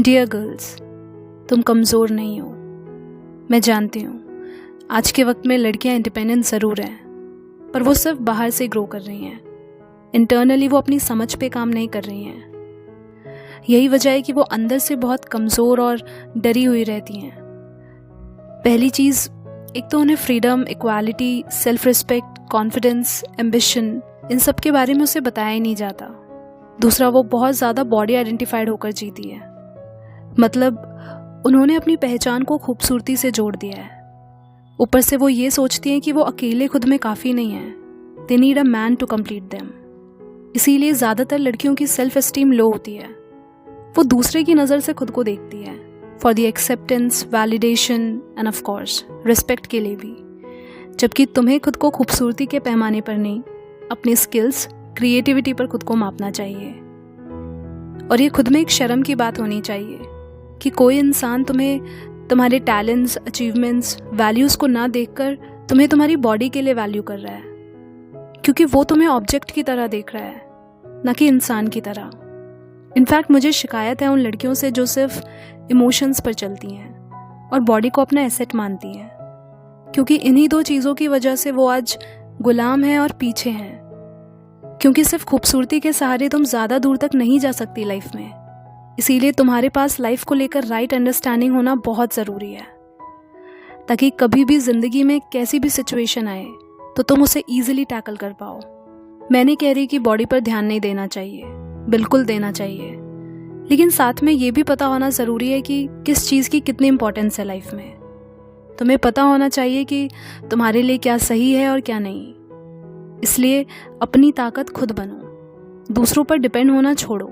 Dear girls, तुम कमज़ोर नहीं हो। मैं जानती हूँ आज के वक्त में लड़कियाँ इंडिपेंडेंट ज़रूर हैं, पर वो सिर्फ बाहर से ग्रो कर रही हैं। इंटरनली वो अपनी समझ पे काम नहीं कर रही हैं। यही वजह है कि वो अंदर से बहुत कमज़ोर और डरी हुई रहती हैं। पहली चीज़, एक तो उन्हें freedom, equality, self respect, confidence, ambition, इन सब के बारे में उसे बताया ही नहीं जाता। दूसरा, वो बहुत ज़्यादा बॉडी आइडेंटिफाइड होकर जीती है। मतलब उन्होंने अपनी पहचान को खूबसूरती से जोड़ दिया है। ऊपर से वो ये सोचती हैं कि वो अकेले खुद में काफ़ी नहीं हैं। They need a man to complete them. इसीलिए ज़्यादातर लड़कियों की सेल्फ एस्टीम लो होती है। वो दूसरे की नज़र से खुद को देखती है, for the acceptance, validation end of course respect के लिए भी। जबकि तुम्हें खुद को खूबसूरती के पैमाने पर नहीं, अपनी स्किल्स, क्रिएटिविटी पर खुद को मापना चाहिए। और ये खुद में एक शर्म की बात होनी चाहिए कि कोई इंसान तुम्हें तुम्हारे टैलेंट्स, अचीवमेंट्स, वैल्यूज़ को ना देखकर तुम्हें तुम्हारी बॉडी के लिए वैल्यू कर रहा है, क्योंकि वो तुम्हें ऑब्जेक्ट की तरह देख रहा है, ना कि इंसान की तरह। इनफैक्ट मुझे शिकायत है उन लड़कियों से जो सिर्फ इमोशंस पर चलती हैं और बॉडी को अपना एसेट मानती हैं, क्योंकि इन्हीं दो चीज़ों की वजह से वो आज गुलाम हैं और पीछे हैं। क्योंकि सिर्फ खूबसूरती के सहारे तुम ज़्यादा दूर तक नहीं जा सकती लाइफ में। इसीलिए तुम्हारे पास लाइफ को लेकर राइट अंडरस्टैंडिंग होना बहुत ज़रूरी है, ताकि कभी भी ज़िंदगी में कैसी भी सिचुएशन आए तो तुम उसे ईजिली टैकल कर पाओ। मैं नहीं कह रही कि बॉडी पर ध्यान नहीं देना चाहिए, बिल्कुल देना चाहिए, लेकिन साथ में ये भी पता होना ज़रूरी है कि किस चीज़ की कितनी इम्पोर्टेंस है लाइफ में। तुम्हें पता होना चाहिए कि तुम्हारे लिए क्या सही है और क्या नहीं। इसलिए अपनी ताकत खुद बनो, दूसरों पर डिपेंड होना छोड़ो,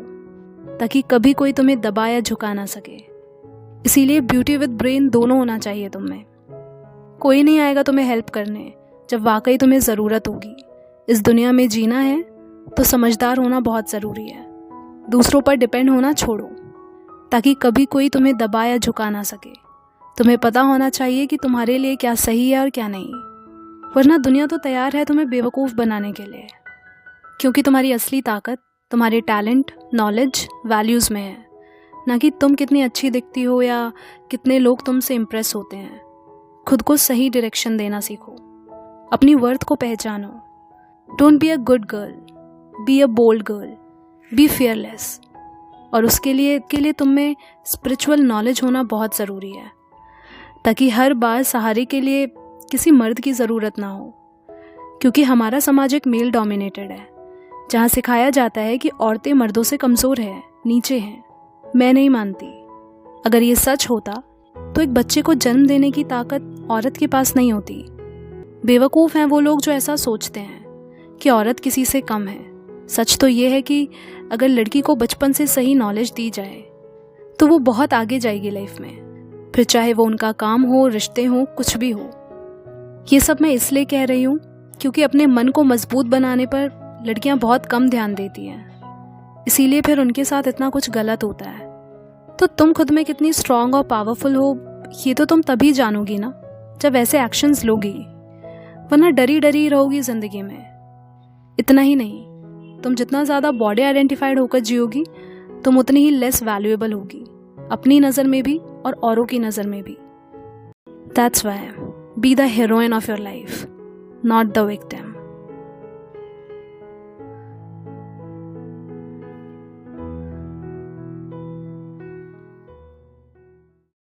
ताकि कभी कोई तुम्हें दबा या झुका ना सके। इसीलिए ब्यूटी विद ब्रेन दोनों होना चाहिए तुम में। कोई नहीं आएगा तुम्हें हेल्प करने जब वाकई तुम्हें ज़रूरत होगी। इस दुनिया में जीना है तो समझदार होना बहुत ज़रूरी है। दूसरों पर डिपेंड होना छोड़ो, ताकि कभी कोई तुम्हें दबा या झुका ना सके। तुम्हें पता होना चाहिए कि तुम्हारे लिए क्या सही है और क्या नहीं, वरना दुनिया तो तैयार है तुम्हें बेवकूफ़ बनाने के लिए। क्योंकि तुम्हारी असली ताकत तुम्हारे टैलेंट, नॉलेज, वैल्यूज़ में है, ना कि तुम कितनी अच्छी दिखती हो या कितने लोग तुमसे इम्प्रेस होते हैं। खुद को सही डायरेक्शन देना सीखो, अपनी वर्थ को पहचानो। Don't be a good girl, be a bold girl, be fearless. और उसके लिए तुम में स्पिरिचुअल नॉलेज होना बहुत ज़रूरी है, ताकि हर बार सहारे के लिए किसी मर्द की ज़रूरत ना हो। क्योंकि हमारा समाज एक मेल डोमिनेटेड है, जहाँ सिखाया जाता है कि औरतें मर्दों से कमज़ोर हैं, नीचे हैं। मैं नहीं मानती। अगर ये सच होता तो एक बच्चे को जन्म देने की ताकत औरत के पास नहीं होती। बेवकूफ़ हैं वो लोग जो ऐसा सोचते हैं कि औरत किसी से कम है। सच तो ये है कि अगर लड़की को बचपन से सही नॉलेज दी जाए तो वो बहुत आगे जाएगी लाइफ में। फिर चाहे वो उनका काम हो, रिश्ते हों, कुछ भी हो। ये सब मैं इसलिए कह रही हूँ क्योंकि अपने मन को मजबूत बनाने पर लड़कियाँ बहुत कम ध्यान देती हैं। इसीलिए फिर उनके साथ इतना कुछ गलत होता है। तो तुम खुद में कितनी स्ट्रांग और पावरफुल हो, ये तो तुम तभी जानोगी ना जब ऐसे एक्शंस लोगी, वरना डरी डरी रहोगी ज़िंदगी में। इतना ही नहीं, तुम जितना ज़्यादा बॉडी आइडेंटिफाइड होकर जियोगी, तुम उतनी ही लेस वैल्यूएबल होगी, अपनी नज़र में भी और औरों की नज़र में भी। That's why be the heroine of your life, not the victim.